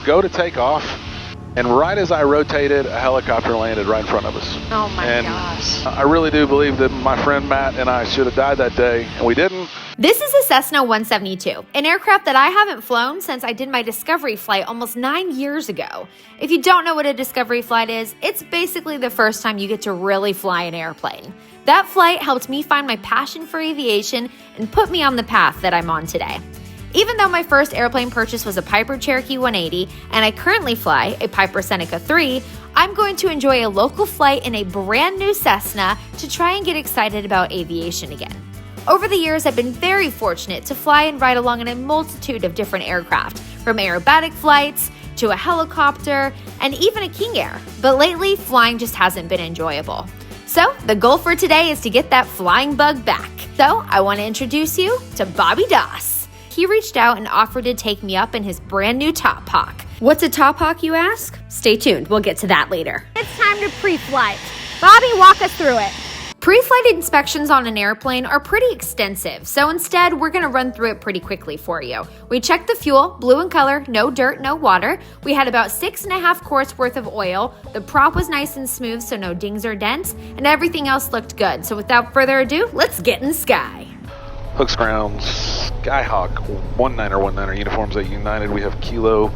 go to take off, and right as I rotated, a helicopter landed right in front of us. Oh my and gosh. I really do believe that my friend Matt and I should have died that day, and we didn't. This is a Cessna 172, an aircraft that I haven't flown since I did my discovery flight almost 9 years ago. If you don't know what a discovery flight is, it's basically the first time you get to really fly an airplane. That flight helped me find my passion for aviation and put me on the path that I'm on today. Even though my first airplane purchase was a Piper Cherokee 180 and I currently fly a Piper Seneca 3, I'm going to enjoy a local flight in a brand new Cessna to try and get excited about aviation again. Over the years, I've been very fortunate to fly and ride along in a multitude of different aircraft, from aerobatic flights to a helicopter and even a King Air, but lately flying just hasn't been enjoyable. So the goal for today is to get that flying bug back. So I want to introduce you to Bobby Doss. He reached out and offered to take me up in his brand new Top Hawk. What's a Top Hawk, you ask? Stay tuned, we'll get to that later. It's time to pre-flight. Bobby, walk us through it. Pre-flight inspections on an airplane are pretty extensive, so instead we're going to run through it pretty quickly for you. We checked the fuel, blue in color, no dirt, no water. We had about 6.5 quarts worth of oil. The prop was nice and smooth, so no dings or dents, and everything else looked good. So without further ado, let's get in the sky. Hooks grounds, Skyhawk 19er uniforms at United. We have Kilo.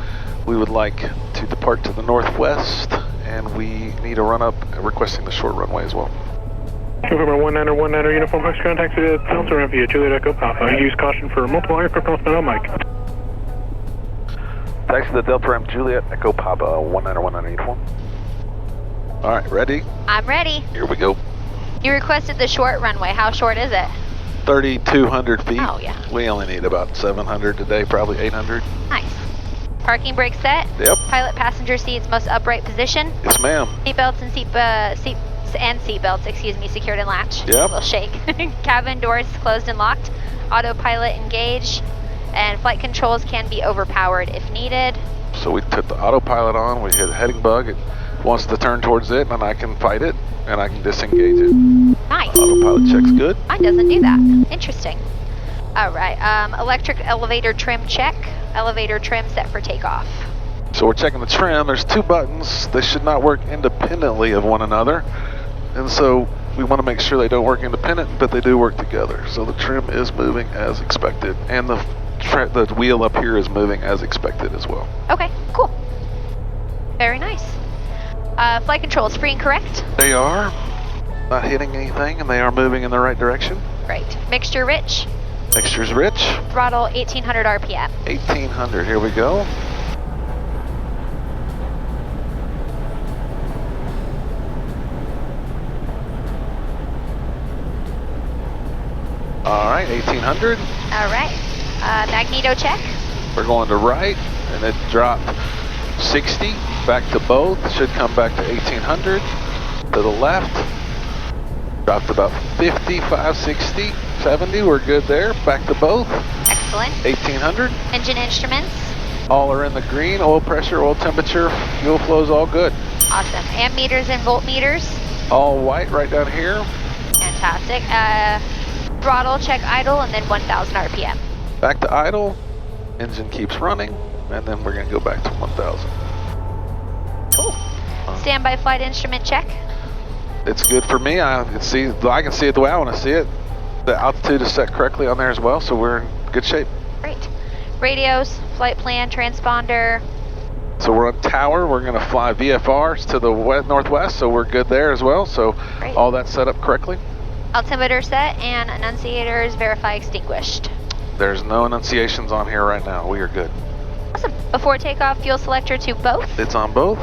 We would like to depart to the northwest, and we need a run up requesting the short runway as well. November 19er uniform, Hooks ground, taxi to Delta ramp via Juliet Echo Papa. Use caution for multiple aircraft on Mike. Taxi to Delta ramp Juliet Echo Papa 19er uniform. All right, ready? I'm ready. Here we go. You requested the short runway. How short is it? 3,200 feet. Oh, yeah. We only need about 700 today, probably 800. Nice. Parking brake set. Yep. Pilot passenger seats most upright position. Yes, ma'am. Seatbelts and seatbelts, secured and latched. Yep. A little shake. Cabin doors closed and locked. Autopilot engaged. And flight controls can be overpowered if needed. So we took the autopilot on, we hit a heading bug, it wants to turn towards it, and I can fight it, and I can disengage it. Nice. Autopilot check's good. Mine doesn't do that. Interesting. All right. Electric elevator trim check. Elevator trim set for takeoff. So we're checking the trim. There's two buttons. They should not work independently of one another. And so we want to make sure they don't work independent, but they do work together. So the trim is moving as expected, and the wheel up here is moving as expected as well. Okay, cool. Very nice. Flight controls free and correct? They are not hitting anything, and they are moving in the right direction. Great. Mixture rich. Mixture's rich. Throttle 1800 RPM. 1800, here we go. All right, 1800. All right. Magneto check. We're going to right, and it dropped 60, back to both. Should come back to 1800. To the left, dropped about 55, 60, 70. We're good there. Back to both. Excellent. 1800. Engine instruments. All are in the green. Oil pressure, oil temperature, fuel flow's all good. Awesome. Ammeters and voltmeters. All white right down here. Fantastic. Throttle check idle and then 1000 RPM. Back to idle. Engine keeps running, and then we're going to go back to 1000. Cool. Standby flight instrument check. It's good for me. I can see it the way I want to see it. The altitude is set correctly on there as well, so we're in good shape. Great. Radios, flight plan, transponder. So we're on tower. We're going to fly VFRs to the northwest, so we're good there as well. So Great. All that's set up correctly. Altimeter set and annunciators verify extinguished. There's no annunciations on here right now. We are good. Awesome. Before takeoff, fuel selector to both. It's on both.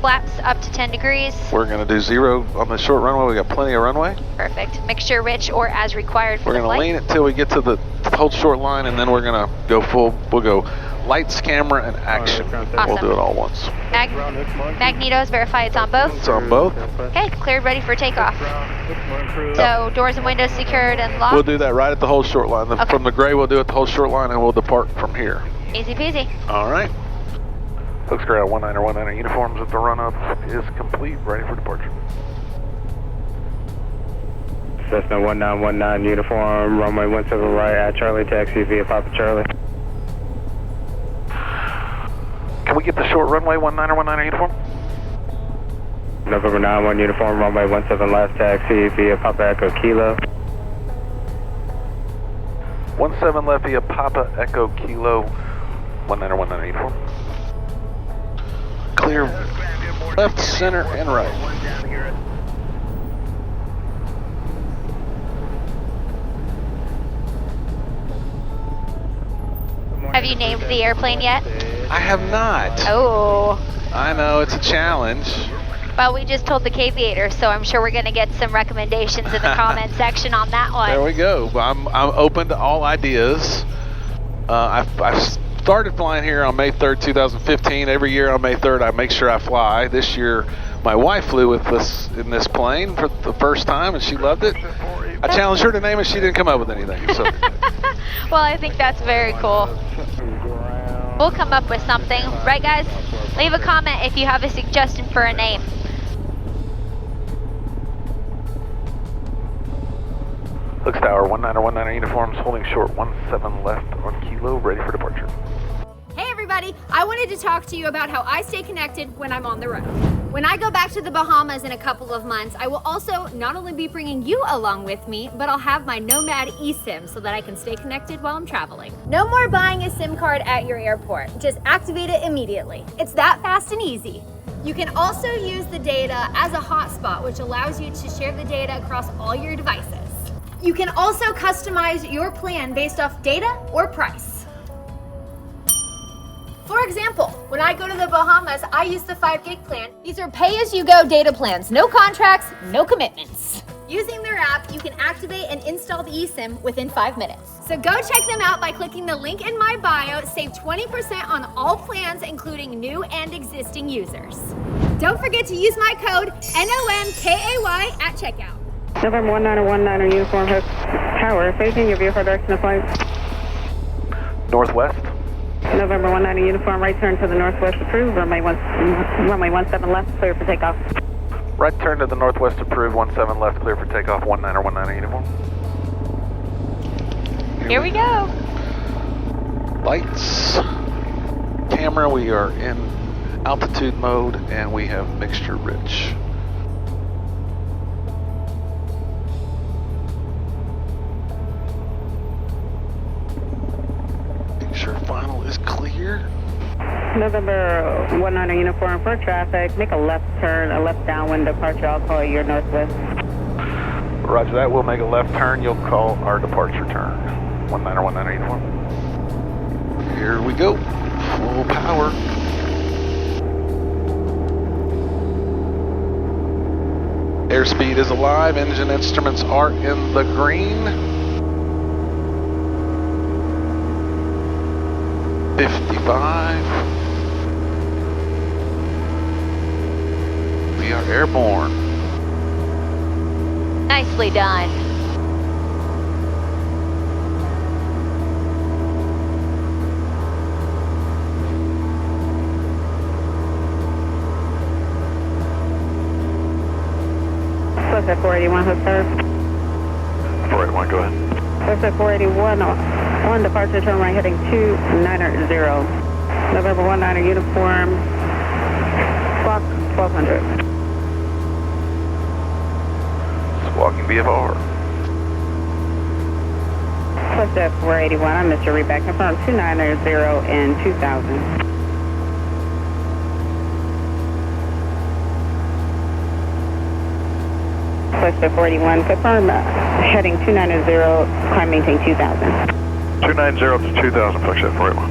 Flaps up to 10 degrees. We're going to do 0 on the short runway. We got plenty of runway. Perfect. Mixture rich or as required for We're the going to flight. lean it till we get to the whole short line, and then we're going to go full. We'll go lights, camera, and action. Awesome. We'll do it all once. Magnetos verify it's on both. It's on both. Okay, cleared, ready for takeoff. So doors and windows secured and locked. We'll do that right at the whole short line. Okay. From the gray, we'll do it the whole short line, and we'll depart from here. Easy peasy. All right. Hooks ground 19er uniforms at the run-up is complete, ready for departure. Cessna 1919 uniform, runway 17 right at Charlie, taxi via Papa Charlie. Can we we get the short runway 1919 uniform? November 9-1 uniform, runway 17 left taxi via Papa Echo Kilo. 17 left via Papa Echo Kilo 1919 uniform. Clear left, center, and right. Have you named the airplane yet? I have not. Oh. I know, it's a challenge. Well, we just told the Caviator, so I'm sure we're going to get some recommendations in the comment section on that one. There we go. I'm open to all ideas. I started flying here on May 3rd, 2015. Every year on May 3rd, I make sure I fly. This year, my wife flew with us in this plane for the first time, and she loved it. I challenged her to name it. She didn't come up with anything. So. Well, I think that's very cool. We'll come up with something. Right, guys? Leave a comment if you have a suggestion for a name. Looks Tower, 1919 uniforms, holding short 17 left on Kilo, ready for departure. Hey everybody, I wanted to talk to you about how I stay connected when I'm on the road. When I go back to the Bahamas in a couple of months, I will also not only be bringing you along with me, but I'll have my Nomad eSIM so that I can stay connected while I'm traveling. No more buying a SIM card at your airport. Just activate it immediately. It's that fast and easy. You can also use the data as a hotspot, which allows you to share the data across all your devices. You can also customize your plan based off data or price. For example, when I go to the Bahamas, I use the 5 gig plan. These are pay-as-you-go data plans, no contracts, no commitments. Using their app, you can activate and install the eSIM within 5 minutes. So go check them out by clicking the link in my bio. Save 20% on all plans, including new and existing users. Don't forget to use my code NOMKAY at checkout. November 1919 uniform, Hook Tower, facing your vehicle direction of flight. Northwest. November 190 uniform, right turn to the northwest approved, runway 17 left, clear for takeoff. Right turn to the northwest approved, 17 left, clear for takeoff, 1919 uniform. Here we go. Lights. Camera, we are in altitude mode and we have mixture rich. Make sure final is clear. November 19 uniform for traffic, make a left turn, a left downwind departure, I'll call your northwest. Roger that, we'll make a left turn, you'll call our departure turn. 1919 uniform. Here we go, full power. Airspeed is alive, engine instruments are in the green. 55. We are airborne. Nicely done. Close at 481, Hook Tower. 481, go ahead. Close at 481, on departure turn right heading 290. November 19 uniform, clock 1200. Walking VFR. Close at 481, I missed your readback, confirm 290 and 2000. Close at 481, confirm heading 290, climb maintain 2000. 290 to 2000, push at 481.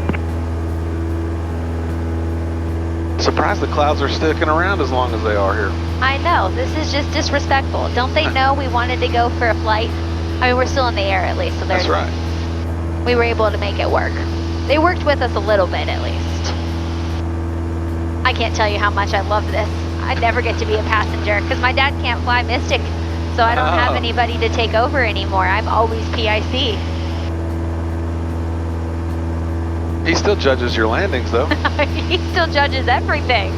Surprised the clouds are sticking around as long as they are here. I know, this is just disrespectful. Don't they know we wanted to go for a flight? I mean, we're still in the air at least, so That's right. we were able to make it work. They worked with us a little bit at least. I can't tell you how much I love this. I never get to be a passenger because my dad can't fly Mystic, so I don't have anybody to take over anymore. I'm always PIC. He still judges your landings though. He still judges everything.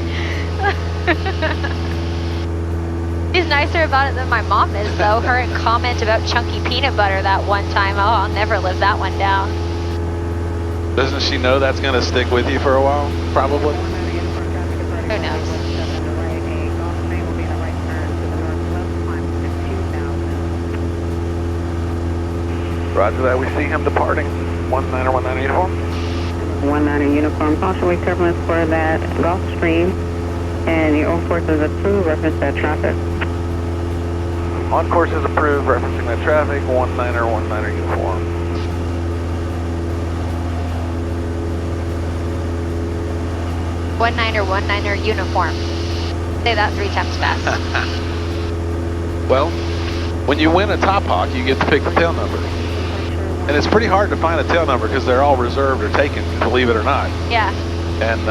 He's nicer about it than my mom is though. Her comment about chunky peanut butter that one time, oh, I'll never live that one down. Doesn't she know that's gonna stick with you for a while? Probably. Who knows? Roger that. We see him departing. 1919 uniform. 19 uniform. Partially turbulence for that Gulf Stream. And your on course is approved. Reference that traffic. On course is approved. Referencing that traffic. 1919 uniform. One niner uniform. Say that 3 times fast. Well, when you win a Top Hawk, you get to pick the tail number. And it's pretty hard to find a tail number because they're all reserved or taken, believe it or not. Yeah. And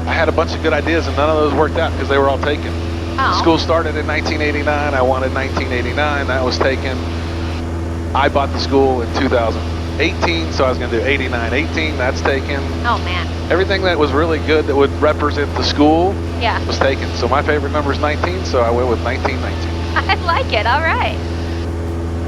I had a bunch of good ideas and none of those worked out because they were all taken. Oh. School started in 1989. I wanted 1989. That was taken. I bought the school in 2018, so I was going to do 89-18. That's taken. Oh, man. Everything that was really good that would represent the school Yeah. was taken. So my favorite number is 19, so I went with 1919. I like it. All right.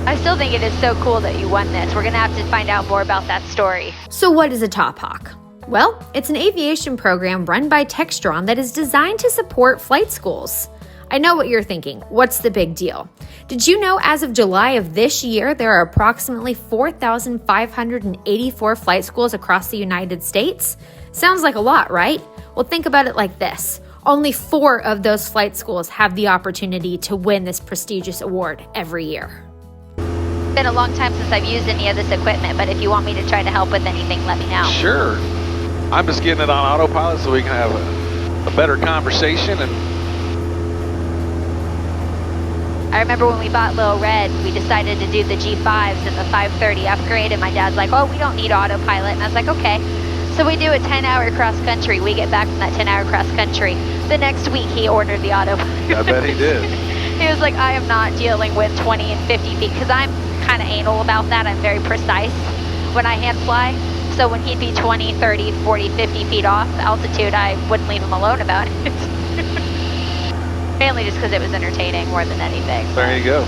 I still think it is so cool that you won this. We're going to have to find out more about that story. So what is a Top Hawk? Well, it's an aviation program run by Textron that is designed to support flight schools. I know what you're thinking. What's the big deal? Did you know as of July of this year, there are approximately 4,584 flight schools across the United States? Sounds like a lot, right? Well, think about it like this. Only 4 of those flight schools have the opportunity to win this prestigious award every year. It's been a long time since I've used any of this equipment, but if you want me to try to help with anything, let me know. Sure. I'm just getting it on autopilot so we can have a better conversation. And I remember when we bought Lil Red, we decided to do the G5s and the 530 upgrade, and my dad's like, oh, we don't need autopilot. And I was like, okay. So we do a 10-hour cross country. We get back from that 10-hour cross country. The next week, he ordered the autopilot. I bet he did. He was like, I am not dealing with 20 and 50 feet, because I'm kind of anal about that. I'm very precise when I hand fly. So when he'd be 20, 30, 40, 50 feet off altitude, I wouldn't leave him alone about it. Mainly just because it was entertaining more than anything. There you go.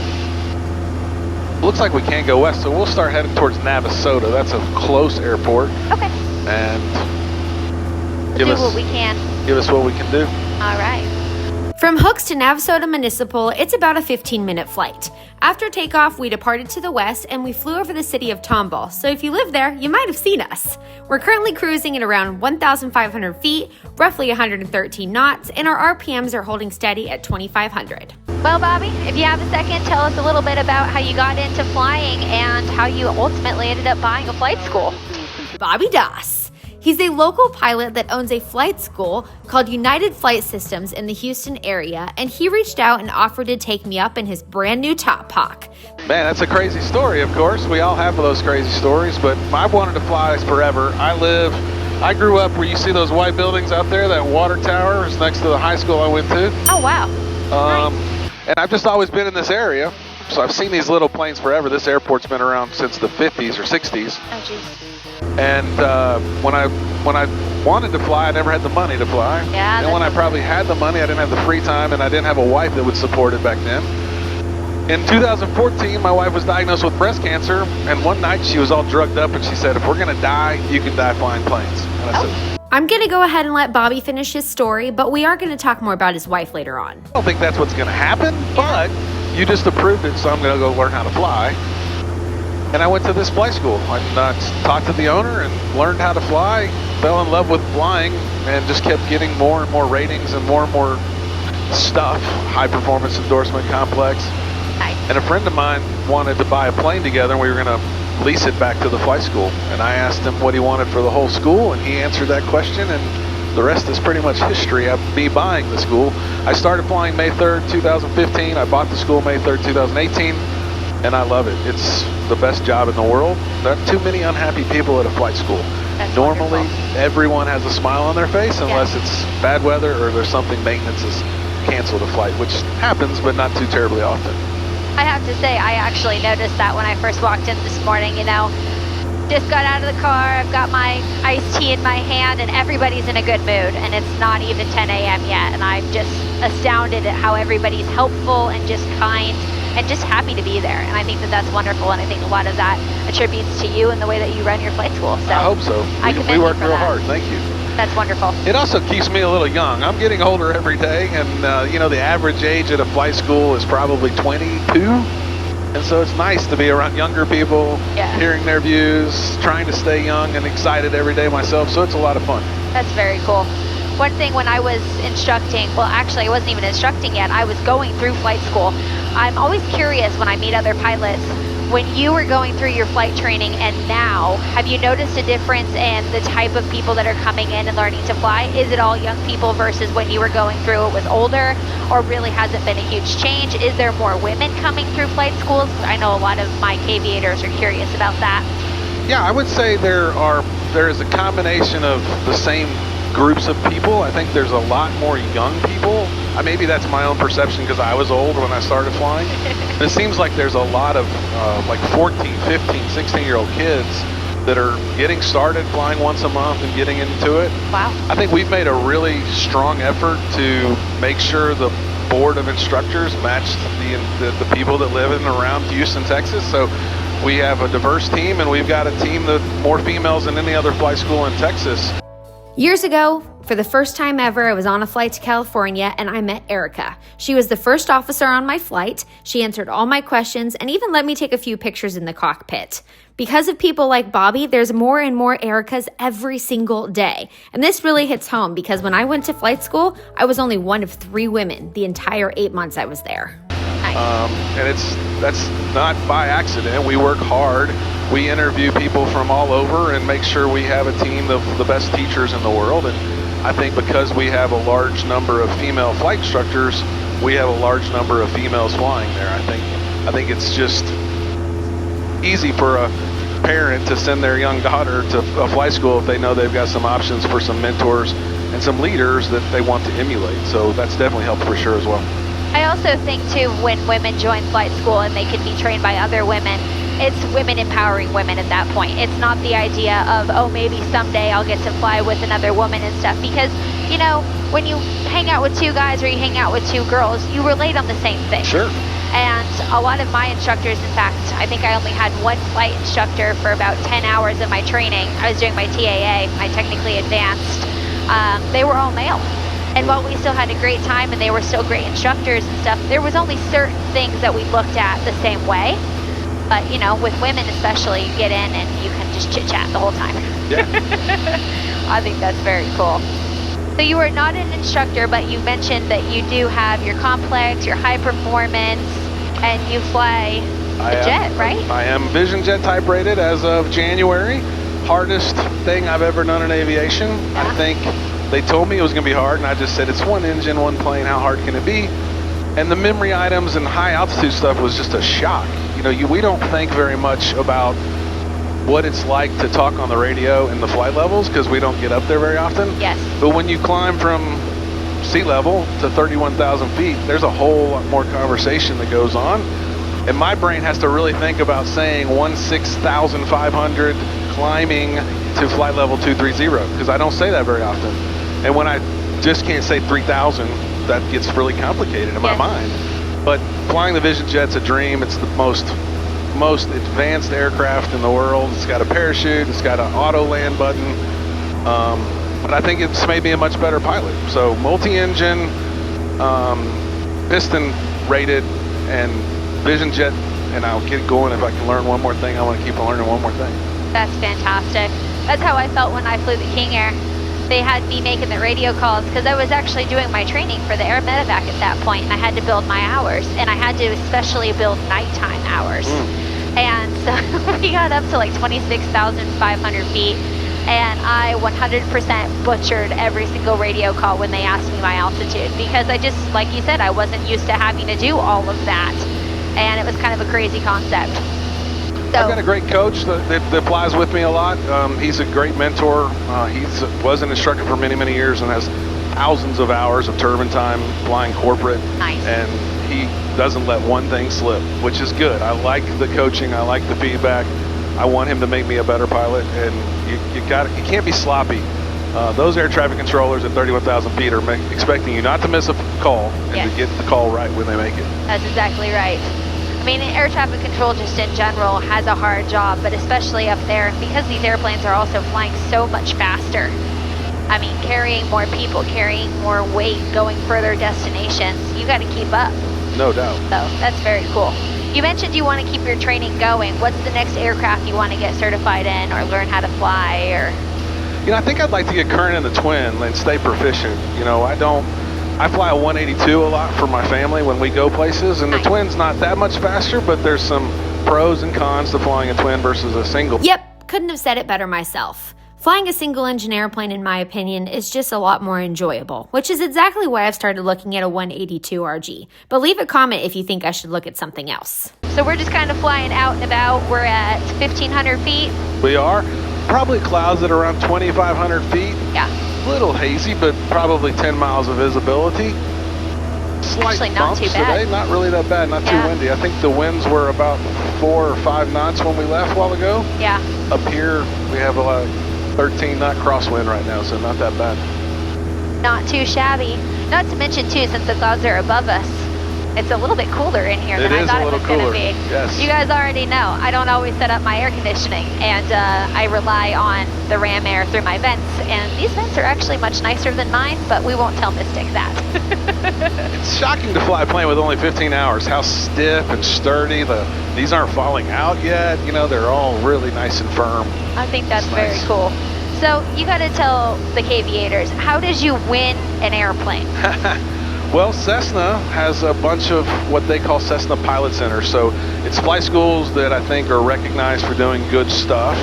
Looks like we can't go west, so we'll start heading towards Navasota. That's a close airport. Okay. And Do what we can. give us what we can do. All right. From Hooks to Navasota Municipal, it's about a 15-minute flight. After takeoff, we departed to the west and we flew over the city of Tomball, so if you live there, you might have seen us. We're currently cruising at around 1,500 feet, roughly 113 knots, and our RPMs are holding steady at 2,500. Well, Bobby, if you have a second, tell us a little bit about how you got into flying and how you ultimately ended up buying a flight school. Bobby Das. He's a local pilot that owns a flight school called United Flight Systems in the Houston area, and he reached out and offered to take me up in his brand new Top Hawk. Man, that's a crazy story, of course. We all have those crazy stories, but I've wanted to fly forever. I grew up where you see those white buildings out there. That water tower is next to the high school I went to. Oh, wow. Nice. And I've just always been in this area. So I've seen these little planes forever. This airport's been around since the 50s or 60s. Oh, jeez. And when I wanted to fly, I never had the money to fly. Yeah, and when I probably had the money, I didn't have the free time, and I didn't have a wife that would support it back then. In 2014, my wife was diagnosed with breast cancer, and one night she was all drugged up, and she said, if we're going to die, you can die flying planes. And I said, I'm going to go ahead and let Bobby finish his story, but we are going to talk more about his wife later on. I don't think that's what's going to happen, but you just approved it, so I'm going to go learn how to fly. And I went to this flight school. I talked to the owner and learned how to fly, fell in love with flying, and just kept getting more and more ratings and more stuff. High performance endorsement complex. Nice. And a friend of mine wanted to buy a plane together, and we were going to lease it back to the flight school. And I asked him what he wanted for the whole school, and he answered that question, and the rest is pretty much history of me buying the school. I started flying May 3rd, 2015. I bought the school May 3rd, 2018, and I love it. It's the best job in the world. There aren't too many unhappy people at a flight school. That's Normally, wonderful. Everyone has a smile on their face unless it's bad weather or there's something maintenance has canceled a flight, which happens, but not too terribly often. I have to say, I actually noticed that when I first walked in this morning, just got out of the car, I've got my iced tea in my hand, and everybody's in a good mood, and it's not even 10 a.m. yet, and I'm just astounded at how everybody's helpful and just kind and just happy to be there, and I think that that's wonderful, and I think a lot of that attributes to you and the way that you run your flight school. So I hope so. I We commend work you for real that. hard. Thank you. That's wonderful. It also keeps me a little young. I'm getting older every day, and you know, the average age at a flight school is probably 22. And so it's nice to be around younger people, Yeah. hearing their views, trying to stay young and excited every day myself. So it's a lot of fun. That's very cool. One thing when I was instructing, well, actually I wasn't even instructing yet, I was going through flight school. I'm always curious when I meet other pilots, when you were going through your flight training and now, have you noticed a difference in the type of people that are coming in and learning to fly? Is it all young people versus when you were going through it was older, or really hasn't been a huge change? Is there more women coming through flight schools? I know a lot of my aviators are curious about that. Yeah, I would say there is a combination of the same groups of people. I think there's a lot more young people. Maybe that's my own perception because I was old when I started flying. And it seems like there's a lot of like 14, 15, 16-year-old kids that are getting started flying once a month and getting into it. Wow. I think we've made a really strong effort to make sure the board of instructors match the people that live in and around Houston, Texas. So we have a diverse team, and we've got a team that more females than any other flight school in Texas. Years ago, for the first time ever, I was on a flight to California and I met Erica. She was the first officer on my flight. She answered all my questions and even let me take a few pictures in the cockpit. Because of people like Bobby, there's more and more Ericas every single day. And this really hits home because when I went to flight school, I was only one of 3 women the entire 8 months I was there. And that's not by accident. We work hard. We interview people from all over and make sure we have a team of the best teachers in the world. And I think because we have a large number of female flight instructors, we have a large number of females flying there. I think it's just easy for a parent to send their young daughter to a flight school if they know they've got some options for some mentors and some leaders that they want to emulate. So that's definitely helped for sure as well. I also think too, when women join flight school and they can be trained by other women, it's women empowering women at that point. It's not the idea of, oh, maybe someday I'll get to fly with another woman and stuff. Because, you know, when you hang out with 2 guys or you hang out with 2 girls, you relate on the same thing. Sure. And a lot of my instructors, in fact, I think I only had 1 flight instructor for about 10 hours of my training. I was doing my TAA, my technically advanced. They were all male. And while we still had a great time and they were still great instructors and stuff, there was only certain things that we looked at the same way. But, you know, with women especially, you get in and you can just chit-chat the whole time. Yeah. I think that's very cool. So you are not an instructor, but you mentioned that you do have your complex, your high performance, and you fly a jet, right? I am Vision Jet type rated as of January. Hardest thing I've ever done in aviation. Yeah. I think they told me it was going to be hard, and I just said, it's 1 engine, 1 plane, how hard can it be? And the memory items and high altitude stuff was just a shock. You know, we don't think very much about what it's like to talk on the radio in the flight levels because we don't get up there very often. Yes. But when you climb from sea level to 31,000 feet, there's a whole lot more conversation that goes on. And my brain has to really think about saying 16,500 climbing to flight level 230 because I don't say that very often. And when I just can't say 3,000, that gets really complicated in my mind. But flying the Vision Jet's a dream. It's the most advanced aircraft in the world. It's got a parachute. It's got an auto land button. But I think it's made me a much better pilot. So multi-engine, piston rated, and Vision Jet. And I'll get going if I can learn one more thing. I want to keep learning one more thing. That's fantastic. That's how I felt when I flew the King Air. They had me making the radio calls because I was actually doing my training for the air medevac at that point, and I had to build my hours, and I had to especially build nighttime hours. And so we got up to like 26,500 feet, and I 100% butchered every single radio call when they asked me my altitude because I just, like you said, I wasn't used to having to do all of that, and it was kind of a crazy concept. So, I've got a great coach that flies with me a lot. He's a great mentor. He was an instructor for many, many years and has thousands of hours of turbine time flying corporate. Nice. And he doesn't let one thing slip, which is good. I like the coaching. I like the feedback. I want him to make me a better pilot. And you can't be sloppy. Those air traffic controllers at 31,000 feet are expecting you not to miss a call and to get the call right when they make it. That's exactly right. I mean, air traffic control just in general has a hard job, but especially up there because these airplanes are also flying so much faster. I mean, carrying more people, carrying more weight, going further destinations, you got to keep up. No doubt. So that's very cool. You mentioned you want to keep your training going. What's the next aircraft you want to get certified in or learn how to fly? Or I think I'd like to get current in the twin and stay proficient. I fly a 182 a lot for my family when we go places, and the twin's not that much faster, but there's some pros and cons to flying a twin versus a single. Yep, couldn't have said it better myself. Flying a single-engine airplane, in my opinion, is just a lot more enjoyable, which is exactly why I've started looking at a 182 RG. But leave a comment if you think I should look at something else. so we're just kind of flying out and about. We're at 1,500 feet. We are. Probably clouds at around 2,500 feet. Yeah. A little hazy, but probably 10 miles of visibility. Slight Actually, not bumps too bad. today. Not really that bad. Not too windy. I think the winds were about 4 or 5 knots when we left a while ago. Yeah. Up here, we have a 13-knot crosswind right now, so not that bad. Not too shabby. Not to mention, too, since the clouds are above us, it's a little bit cooler in here than I thought it was going to be. Yes. You guys already know, I don't always set up my air conditioning, and I rely on the ram air through my vents, and these vents are actually much nicer than mine, but we won't tell Mystic that. It's shocking to fly a plane with only 15 hours, how stiff and sturdy. These aren't falling out yet. They're all really nice and firm. I think that's very nice. cool. So you got to tell the Caviators, how did you win an airplane? Well, Cessna has a bunch of what they call Cessna Pilot Centers. So it's flight schools that I think are recognized for doing good stuff,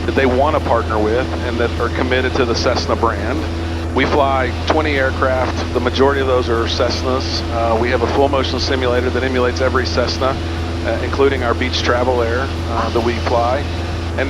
that they want to partner with, and that are committed to the Cessna brand. We fly 20 aircraft. The majority of those are Cessnas. We have a full motion simulator that emulates every Cessna, including our beach travel air that we fly. And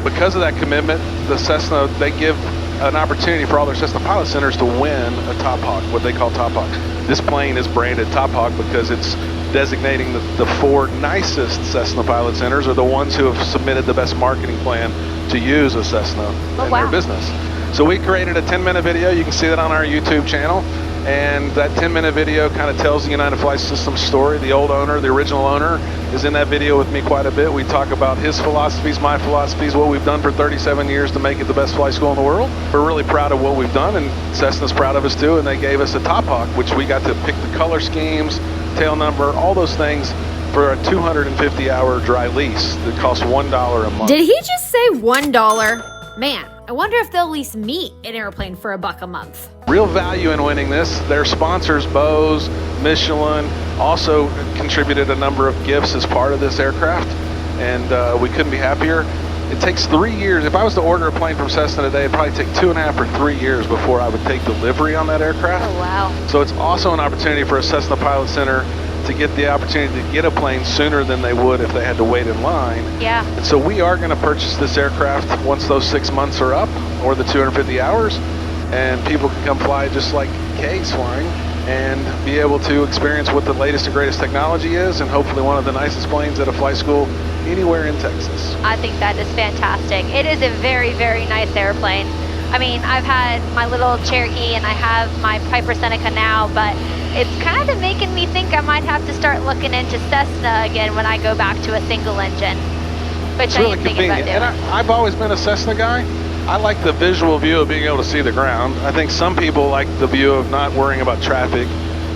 because of that commitment, the Cessna, they give an opportunity for all their Cessna Pilot Centers to win a Top Hawk, what they call Top Hawk. This plane is branded Top Hawk because it's designating the 4 nicest Cessna Pilot Centers are the ones who have submitted the best marketing plan to use a Cessna in their business. So we created a 10-minute video. You can see that on our YouTube channel. And that 10-minute video kind of tells the United Flight Systems story. The old owner, the original owner, is in that video with me quite a bit. We talk about his philosophies, my philosophies, what we've done for 37 years to make it the best flight school in the world. We're really proud of what we've done, and Cessna's proud of us too, and they gave us a Top Hawk, which we got to pick the color schemes, tail number, all those things for a 250-hour dry lease that costs $1 a month. Did he just say $1? Man, I wonder if they'll lease me an airplane for $1 a month. Real value in winning this. Their sponsors, Bose, Michelin, also contributed a number of gifts as part of this aircraft, and we couldn't be happier. It takes 3 years. If I was to order a plane from Cessna today, it'd probably take 2.5 or 3 years before I would take delivery on that aircraft. Oh, wow. So it's also an opportunity for a Cessna Pilot Center to get the opportunity to get a plane sooner than they would if they had to wait in line. Yeah. And so we are going to purchase this aircraft once those 6 months are up, or the 250 hours, and people can come fly just like Kay's flying and be able to experience what the latest and greatest technology is, and hopefully one of the nicest planes at a flight school anywhere in Texas. I think that is fantastic. It is a very, very nice airplane. I mean, I've had my little Cherokee and I have my Piper Seneca now, but it's kind of making me think I might have to start looking into Cessna again when I go back to a single engine, which It's I really am thinking about convenient. doing. And I've always been a Cessna guy. I like the visual view of being able to see the ground. I think some people like the view of not worrying about traffic.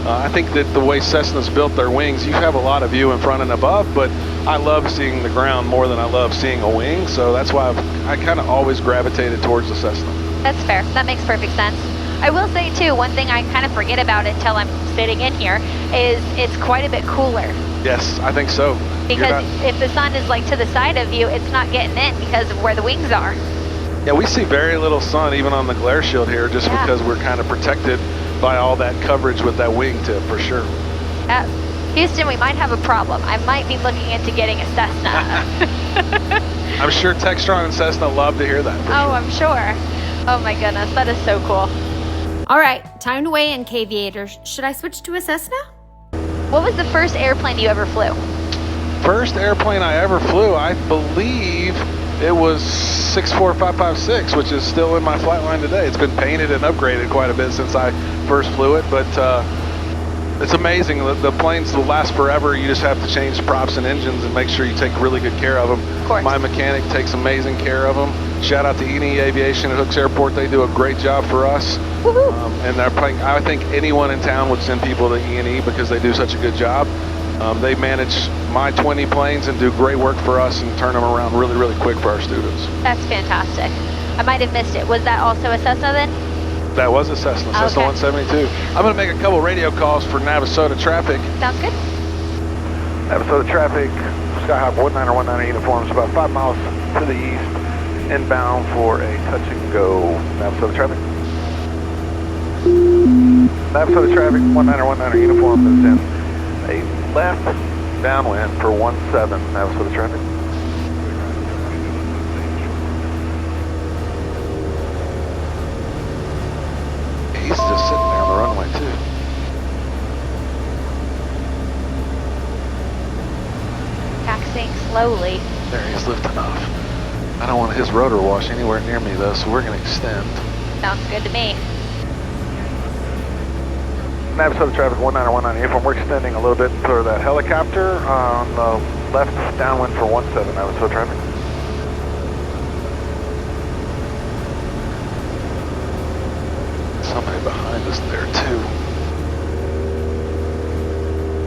I think that the way Cessna's built their wings, you have a lot of view in front and above, but I love seeing the ground more than I love seeing a wing, so that's why I kind of always gravitated towards the Cessna. That's fair. That makes perfect sense. I will say, too, one thing I kind of forget about until I'm sitting in here is it's quite a bit cooler. Yes, I think so. Because if the sun is like to the side of you, it's not getting in because of where the wings are. Yeah, we see very little sun even on the glare shield here just because we're kind of protected by all that coverage with that wingtip, for sure. Houston, we might have a problem. I might be looking into getting a Cessna. I'm sure Textron and Cessna love to hear that. For Oh, sure. I'm sure. Oh my goodness, that is so cool. All right, time to weigh in, Caviators. Should I switch to a Cessna? What was the first airplane you ever flew? First airplane I ever flew, I believe it was 64556, which is still in my flight line today. It's been painted and upgraded quite a bit since I first flew it, but it's amazing. The planes will last forever. You just have to change props and engines and make sure you take really good care of them. Of course. My mechanic takes amazing care of them. Shout out to E&E Aviation at Hooks Airport. They do a great job for us. And I think anyone in town would send people to E&E because they do such a good job. They manage my 20 planes and do great work for us and turn them around really, really quick for our students. That's fantastic. I might have missed it. Was that also a Cessna then? That was a Cessna, Cessna 172. I'm going to make a couple radio calls for Navasota traffic. Sounds good. Navasota traffic, Skyhawk 1919 uniforms, about 5 miles to the east, inbound for a touch and go. Navasota traffic. Navasota traffic, 1919 uniform is in a left downwind for 17, Navasota traffic. He's just sitting there on the runway too. Taxiing slowly. There, he's lifting off. I don't want his rotor wash anywhere near me though, so we're going to extend. Sounds good to me. Navasota traffic 1919 uniform. We're extending a little bit for that helicopter on the left downwind for 17, Navasota traffic. Somebody behind us there too.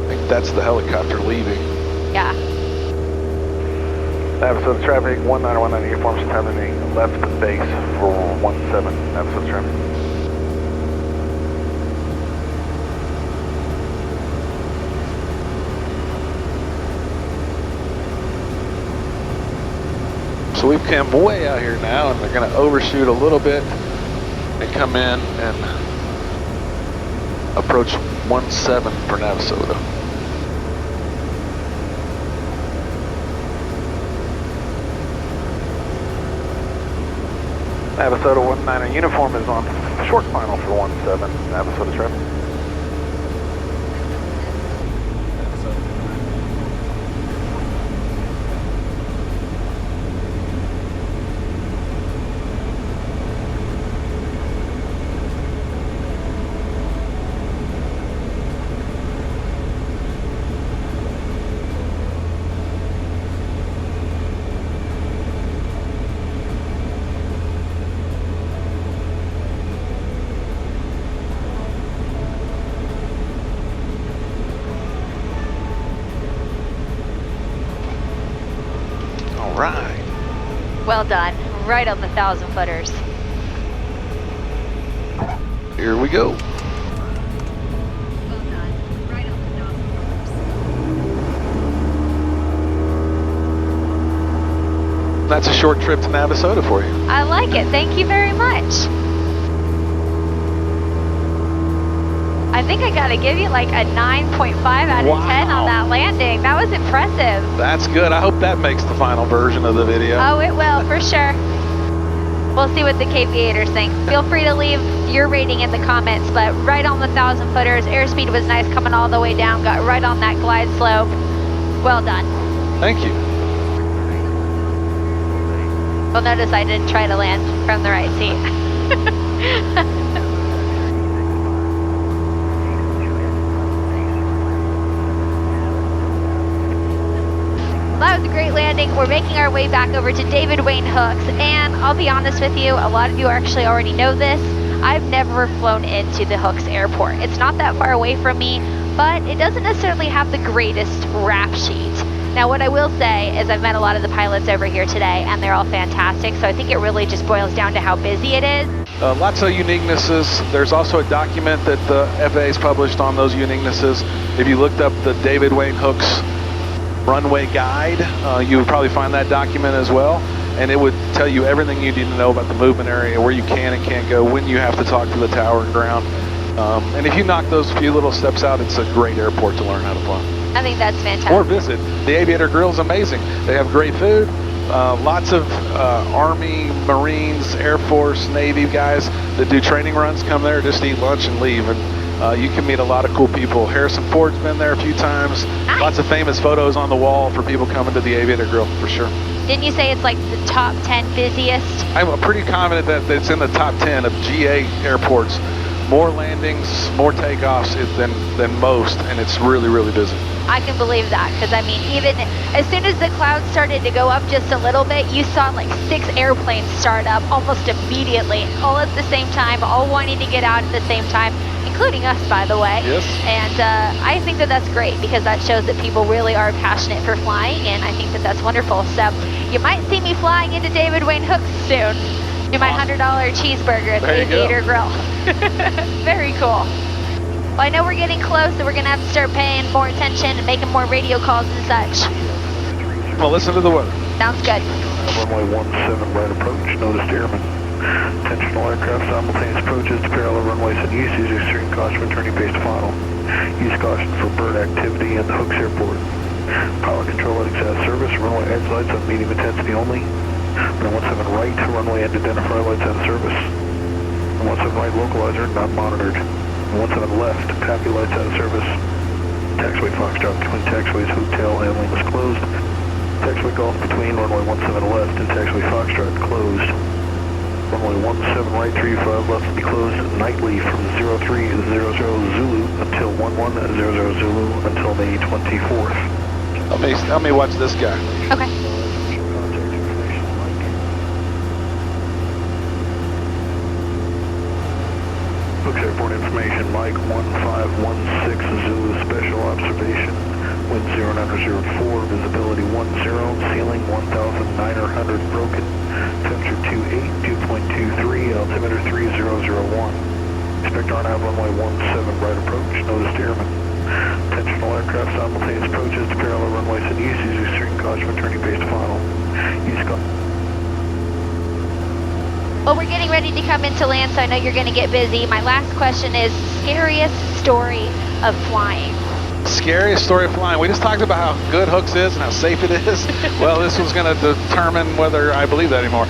I think that's the helicopter leaving. Yeah. Navasota traffic 1919 uniform, having a left base for 17, Navasota traffic. So we've come way out here now, and they're going to overshoot a little bit and come in and approach 17 for Navasota. Navasota 19 uniform is on short final for 17, Navasota traffic. Right. Well done. Right on the 1,000-footers. Here we go. Well done. Right on the 1,000-footers. That's a short trip to Navasota for you. I like it. Thank you very much. I think I got to give you like a 9.5 out of 10 on that landing. That was impressive. That's good. I hope that makes the final version of the video. Oh, it will, for sure. We'll see what the KVAtors think. Feel free to leave your rating in the comments, but right on the 1,000-footers, airspeed was nice coming all the way down, got right on that glide slope. Well done. Thank you. You'll notice I didn't try to land from the right seat. That was a great landing. We're making our way back over to David Wayne Hooks, and I'll be honest with you, a lot of you actually already know this. I've never flown into the Hooks airport. It's not that far away from me, but it doesn't necessarily have the greatest rap sheet. Now, what I will say is I've met a lot of the pilots over here today, and they're all fantastic, so I think it really just boils down to how busy it is. Lots of uniquenesses. There's also a document that the FAA's published on those uniquenesses. If you looked up the David Wayne Hooks runway guide, you would probably find that document as well, and it would tell you everything you need to know about the movement area, where you can and can't go, when you have to talk to the tower and ground. And if you knock those few little steps out, it's a great airport to learn how to fly. I think that's fantastic. Or visit. The Aviator Grill is amazing. They have great food. Lots of Army, Marines, Air Force, Navy guys that do training runs come there just to eat lunch and leave. And you can meet a lot of cool people. Harrison Ford's been there a few times. Nice. Lots of famous photos on the wall for people coming to the Aviator Grill, for sure. Didn't you say it's like the top 10 busiest? I'm pretty confident that it's in the top 10 of GA airports. More landings, more takeoffs than most, and it's really, really busy. I can believe that, because I mean, even as soon as the clouds started to go up just a little bit, you saw like 6 airplanes start up almost immediately, all at the same time, all wanting to get out at the same time, including us, by the way. Yes. And I think that that's great, because that shows that people really are passionate for flying, and I think that that's wonderful. So you might see me flying into David Wayne Hooks soon. Do my $100 cheeseburger at the Aviator Grill. Very cool. Well, I know we're getting close, so we're going to have to start paying more attention and making more radio calls and such. Well, listen to the weather. Sounds good. Runway 17 right approach, notice airman. Intentional aircraft simultaneous approaches to parallel runways in use. Use extreme caution when turning base to final. Use caution for bird activity in the Hooks Airport. Pilot control lights out of service. Runway edge lights on medium intensity only. Runway 17 right, runway end identifier lights out of service. Runway 17 right localizer not monitored. 17 left, PAPI lights out of service. Taxiway Foxtrot between taxiways Hotel handling was closed. Taxiway Golf between runway 17 left and taxiway Foxtrot closed. Runway 17 right 35 left will be closed nightly from 0300 Zulu until 1100 Zulu until May 24th. Let me watch this guy. Okay. Hooks Airport information, Mike 1516 Zulu special observation, wind 0904, visibility 10, ceiling 1,900 broken, temperature 28, 2.23, altimeter 3001. Expect RNAV runway 17 right approach, noticed airman. Intentional aircraft simultaneous approaches to parallel runways in use. Use extreme caution when turning base to final. Use Well, we're getting ready to come into land, so I know you're going to get busy. My last question is, scariest story of flying? Scariest story of flying. We just talked about how good Hooks is and how safe it is. Well, this was going to determine whether I believe that anymore.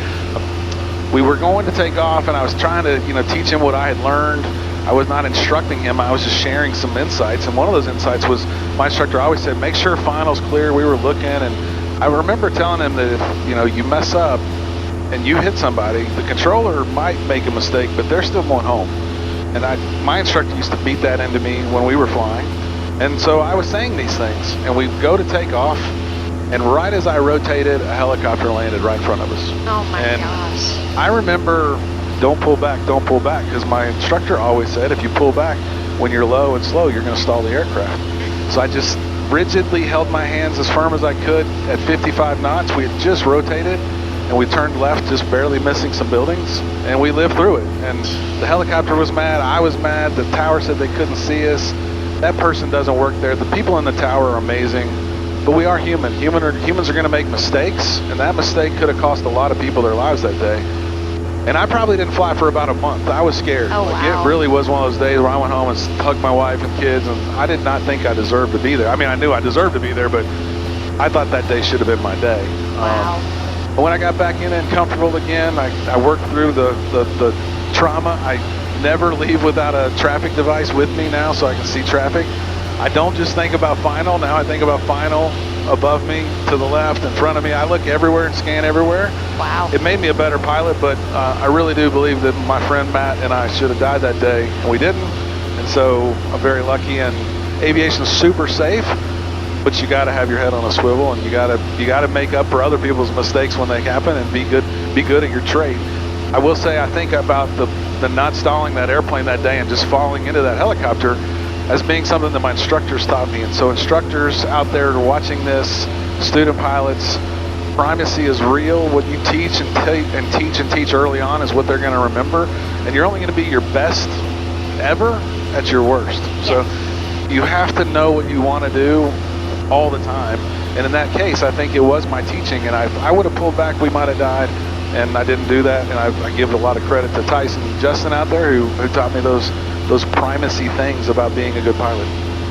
We were going to take off, and I was trying to, teach him what I had learned. I was not instructing him. I was just sharing some insights, and one of those insights was my instructor always said, make sure final's clear. We were looking, and I remember telling him that if, you mess up and you hit somebody, the controller might make a mistake, but they're still going home. And my instructor used to beat that into me when we were flying. And so I was saying these things, and we go to take off, and right as I rotated, a helicopter landed right in front of us. Oh my gosh. I remember, don't pull back, because my instructor always said, if you pull back when you're low and slow, you're going to stall the aircraft. So I just rigidly held my hands as firm as I could at 55 knots. We had just rotated, and we turned left, just barely missing some buildings, and we lived through it. And the helicopter was mad, I was mad, the tower said they couldn't see us. That person doesn't work there. The people in the tower are amazing, but we are human. Humans are going to make mistakes, and that mistake could have cost a lot of people their lives that day. And I probably didn't fly for about a month. I was scared. Oh, wow. It really was one of those days where I went home and hugged my wife and kids, and I did not think I deserved to be there. I mean, I knew I deserved to be there, but I thought that day should have been my day. Wow. But when I got back in and comfortable again, I worked through the trauma. I never leave without a traffic device with me now so I can see traffic. I don't just think about final. Now I think about final above me, to the left, in front of me. I look everywhere and scan everywhere. Wow. It made me a better pilot, but I really do believe that my friend Matt and I should have died that day, and we didn't. And so I'm very lucky, and aviation's super safe, but you got to have your head on a swivel, and you got to make up for other people's mistakes when they happen, and be good at your trade. I will say, I think about the not stalling that airplane that day and just falling into that helicopter as being something that my instructors taught me. And so instructors out there watching this, student pilots, primacy is real. What you teach and teach early on is what they're going to remember, and you're only going to be your best ever at your worst. So you have to know what you want to do all the time. And in that case, I think it was my teaching, and I would have pulled back, we might have died, and I didn't do that. And I give a lot of credit to Tyson and Justin out there who taught me those primacy things about being a good pilot.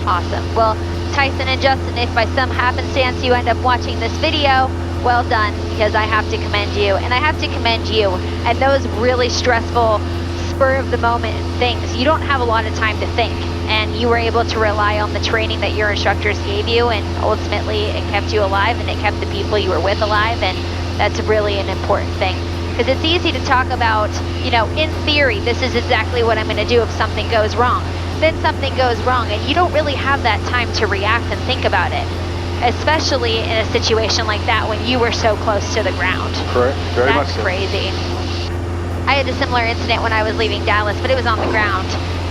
Awesome. Well, Tyson and Justin, if by some happenstance you end up watching this video, well done, because I have to commend you, and I have to commend you. And those really stressful, spur-of-the-moment things, you don't have a lot of time to think, and you were able to rely on the training that your instructors gave you, and ultimately it kept you alive, and it kept the people you were with alive, and that's really an important thing. Because it's easy to talk about, in theory, this is exactly what I'm going to do if something goes wrong. then something goes wrong, and you don't really have that time to react and think about it, especially in a situation like that when you were so close to the ground. Correct. Very much That's so. crazy. I had a similar incident when I was leaving Dallas, but it was on the ground.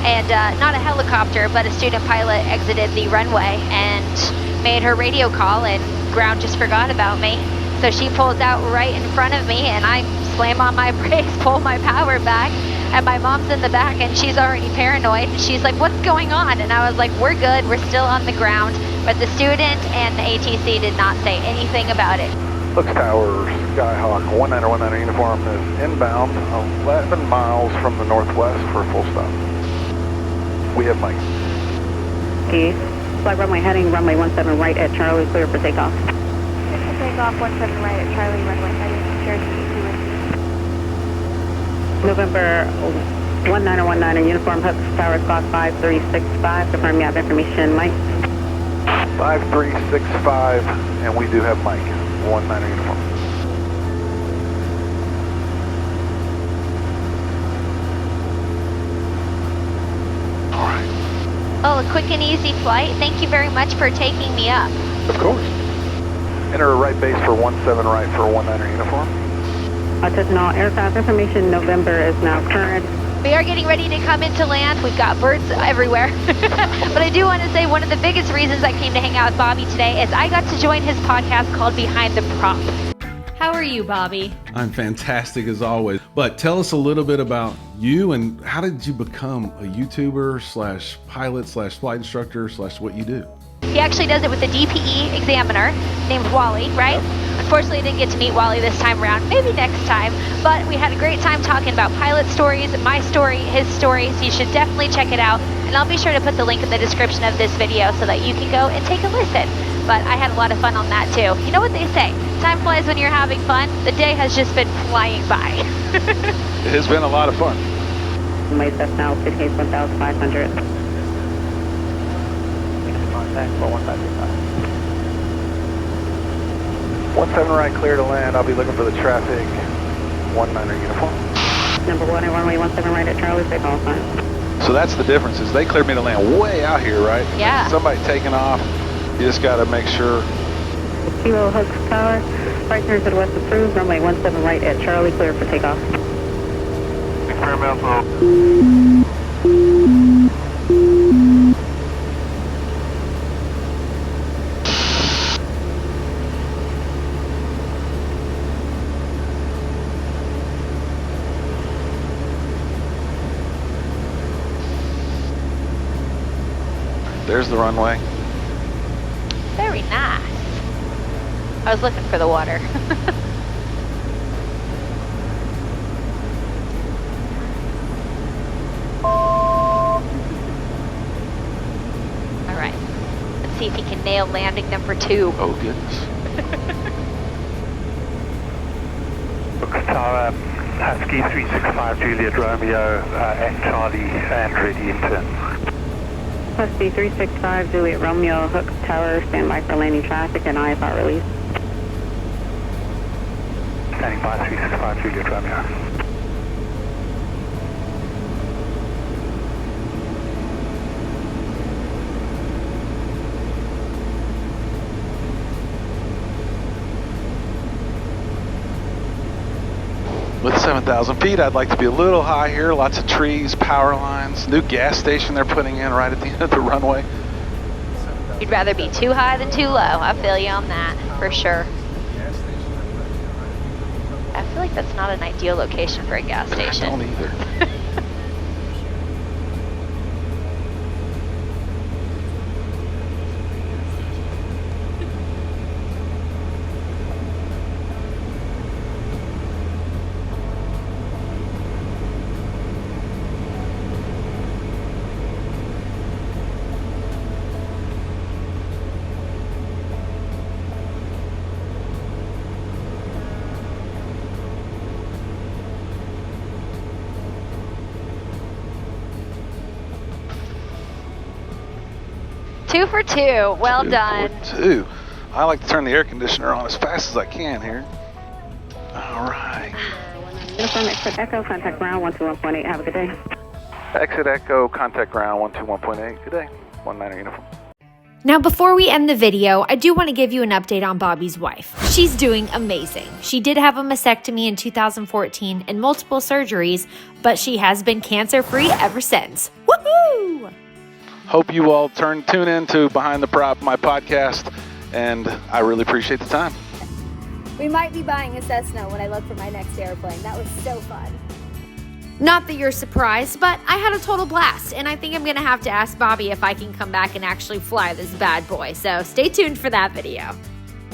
And not a helicopter, but a student pilot exited the runway and made her radio call, and ground just forgot about me. So she pulls out right in front of me, and I slam on my brakes, pull my power back, and my mom's in the back, and she's already paranoid. She's like, "What's going on?" And I was like, "We're good, we're still on the ground." But the student and the ATC did not say anything about it. Hooks Tower, Skyhawk, 1919 uniform is inbound 11 miles from the northwest for a full stop. We have Mike. Okay. Flight runway heading, runway 17 right at Charlie, clear for takeoff. Clear for takeoff, 17 right at Charlie, runway heading, Cherokee 2. November 1919 uniform, Hooks Tower, Squawk 5365. Confirm you have information, Mike. 5365, and we do have Mike, 19 uniform. All right. Oh, a quick and easy flight. Thank you very much for taking me up. Of course. Enter a right base for 17 right for 19 uniform. Touching all aircraft information, November is now current. We are getting ready to come into land. We've got birds everywhere. But I do want to say one of the biggest reasons I came to hang out with Bobby today is I got to join his podcast called Behind the Prop. How are you, Bobby? I'm fantastic as always. But tell us a little bit about you and how did you become a YouTuber slash pilot slash flight instructor slash what you do? He actually does it with a DPE examiner named Wally, right? Unfortunately, I didn't get to meet Wally this time around. Maybe next time. But we had a great time talking about pilot stories, my story, his story. So you should definitely check it out. And I'll be sure to put the link in the description of this video so that you can go and take a listen. But I had a lot of fun on that too. You know what they say? Time flies when you're having fun. The day has just been flying by. It has been a lot of fun. My Cessna now, 15,500. Contact for 1535. 17 right, clear to land. I'll be looking for the traffic. 19 uniform. Number 1 at runway 17 right at Charlie, take all fine. So that's the difference, is they cleared me to land way out here, right? Yeah. Somebody taking off, you just got to make sure. Kilo Hooks Tower, right turn to the west approved, runway 17 right at Charlie, clear for takeoff. There's the runway. Very nice. I was looking for the water. All right. Let's see if he can nail landing number 2. Oh, goodness. Hooks Tower, Husky 365 Juliet Romeo at Charlie and ready in turn. Husky 365 Juliet Romeo, Hooks Tower, stand by for landing traffic and IFR release. Standing by 365 Juliet Romeo. With 7,000 feet, I'd like to be a little high here. Lots of trees, power lines, new gas station they're putting in right at the end of the runway. You'd rather be too high than too low. I feel you on that, for sure. I feel like that's not an ideal location for a gas I station. don't either. Two for two. Well done. 242. I like to turn the air conditioner on as fast as I can here. All right. Uniform Express Echo, contact ground 121.8. Have a good day. Exit Echo, contact ground 121.8. Good day. 19er uniform. Now, before we end the video, I do want to give you an update on Bobby's wife. She's doing amazing. She did have a mastectomy in 2014 and multiple surgeries, but she has been cancer-free ever since. Woohoo! Hope you all tune in to Behind the Prop, my podcast, and I really appreciate the time. We might be buying a Cessna when I look for my next airplane. That was so fun. Not that you're surprised, but I had a total blast, and I think I'm going to have to ask Bobby if I can come back and actually fly this bad boy, so stay tuned for that video.